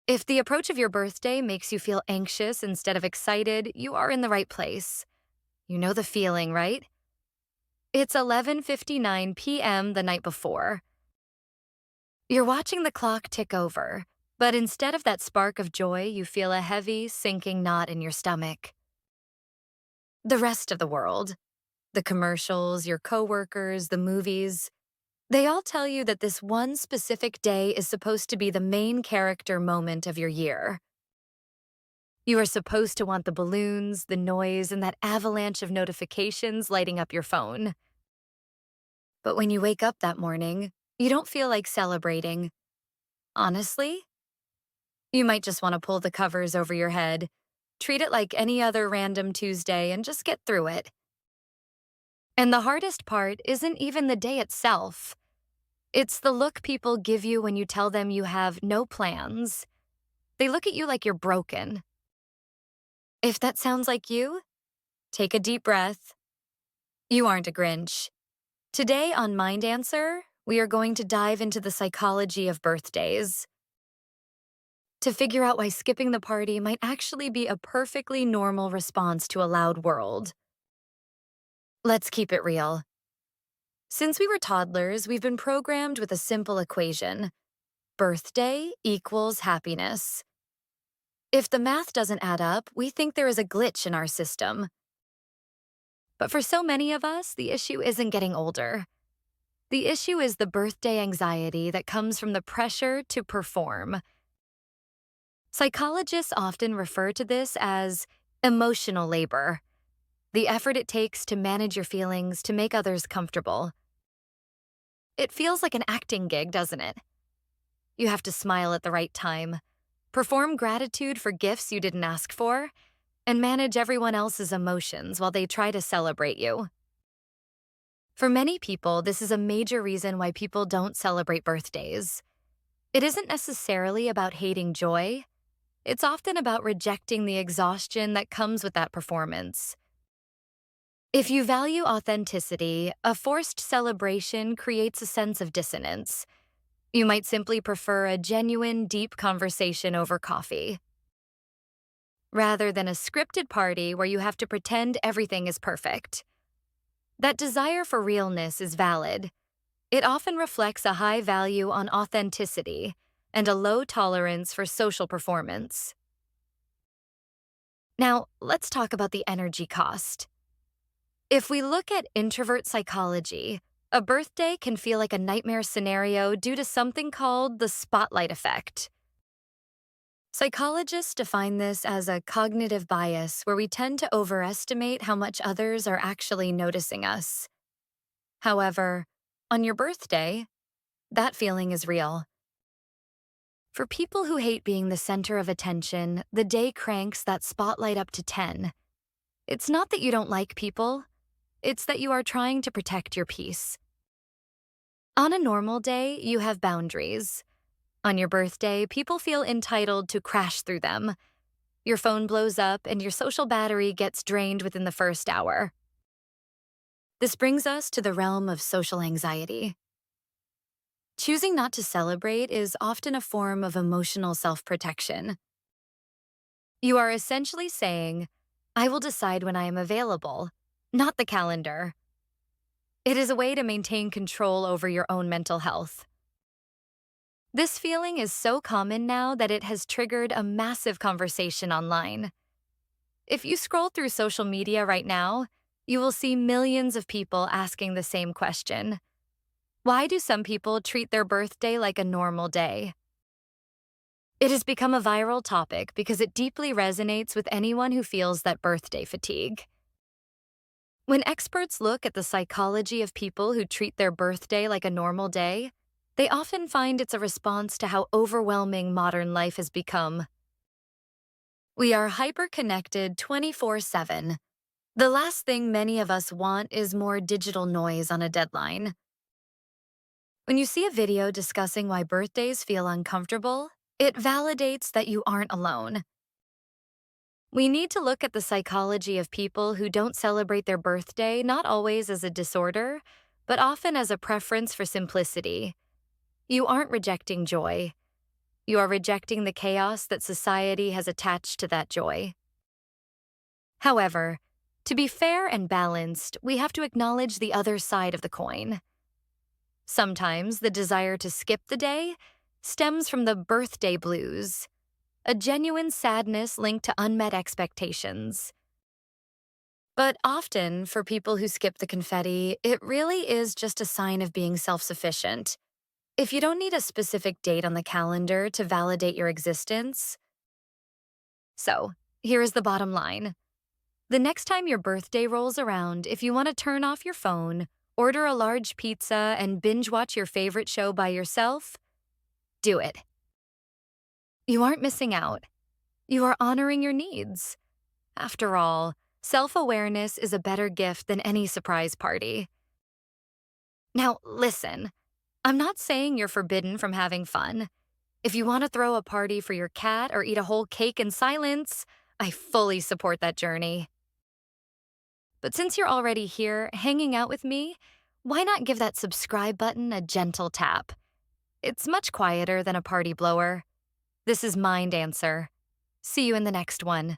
If the approach of your birthday makes you feel anxious instead of excited, you are in the right place. You know the feeling, right? It's 11:59 p.m. the night before. You're watching the clock tick over, but instead of that spark of joy, you feel a heavy, sinking knot in your stomach. The rest of the world, the commercials, your coworkers, the movies, they all tell you that this one specific day is supposed to be the main character moment of your year. You are supposed to want the balloons, the noise, and that avalanche of notifications lighting up your phone. But when you wake up that morning, you don't feel like celebrating. Honestly, you might just want to pull the covers over your head, treat it like any other random Tuesday, and just get through it. And the hardest part isn't even the day itself. It's the look people give you when you tell them you have no plans. They look at you like you're broken. If that sounds like you, take a deep breath. You aren't a Grinch. Today on Mind Answer, we are going to dive into the psychology of birthdays to figure out why skipping the party might actually be a perfectly normal response to a loud world. Let's keep it real. Since we were toddlers, we've been programmed with a simple equation: birthday equals happiness. If the math doesn't add up, we think there is a glitch in our system. But for so many of us, the issue isn't getting older. The issue is the birthday anxiety that comes from the pressure to perform. Psychologists often refer to this as emotional labor, the effort it takes to manage your feelings to make others comfortable. It feels like an acting gig, doesn't it? You have to smile at the right time, perform gratitude for gifts you didn't ask for, and manage everyone else's emotions while they try to celebrate you. For many people, this is a major reason why people don't celebrate birthdays. It isn't necessarily about hating joy. It's often about rejecting the exhaustion that comes with that performance. If you value authenticity, a forced celebration creates a sense of dissonance. You might simply prefer a genuine, deep conversation over coffee, rather than a scripted party where you have to pretend everything is perfect. That desire for realness is valid. It often reflects a high value on authenticity and a low tolerance for social performance. Now, let's talk about the energy cost. If we look at introvert psychology, a birthday can feel like a nightmare scenario due to something called the spotlight effect. Psychologists define this as a cognitive bias where we tend to overestimate how much others are actually noticing us. However, on your birthday, that feeling is real. For people who hate being the center of attention, the day cranks that spotlight up to 10. It's not that you don't like people. It's that you are trying to protect your peace. On a normal day, you have boundaries. On your birthday, people feel entitled to crash through them. Your phone blows up and your social battery gets drained within the first hour. This brings us to the realm of social anxiety. Choosing not to celebrate is often a form of emotional self-protection. You are essentially saying, "I will decide when I am available, not the calendar." It is a way to maintain control over your own mental health. This feeling is so common now that it has triggered a massive conversation online. If you scroll through social media right now, you will see millions of people asking the same question. Why do some people treat their birthday like a normal day? It has become a viral topic because it deeply resonates with anyone who feels that birthday fatigue. When experts look at the psychology of people who treat their birthday like a normal day, they often find it's a response to how overwhelming modern life has become. We are hyper-connected 24/7. The last thing many of us want is more digital noise on a deadline. When you see a video discussing why birthdays feel uncomfortable, it validates that you aren't alone. We need to look at the psychology of people who don't celebrate their birthday not always as a disorder, but often as a preference for simplicity. You aren't rejecting joy. You are rejecting the chaos that society has attached to that joy. However, to be fair and balanced, we have to acknowledge the other side of the coin. Sometimes the desire to skip the day stems from the birthday blues, a genuine sadness linked to unmet expectations. But often, for people who skip the confetti, it really is just a sign of being self-sufficient. If you don't need a specific date on the calendar to validate your existence. So, here is the bottom line. The next time your birthday rolls around, if you want to turn off your phone, order a large pizza, and binge watch your favorite show by yourself, do it. You aren't missing out. You are honoring your needs. After all, self-awareness is a better gift than any surprise party. Now, listen, I'm not saying you're forbidden from having fun. If you want to throw a party for your cat or eat a whole cake in silence, I fully support that journey. But since you're already here, hanging out with me, why not give that subscribe button a gentle tap? It's much quieter than a party blower. This is Mind Answer. See you in the next one.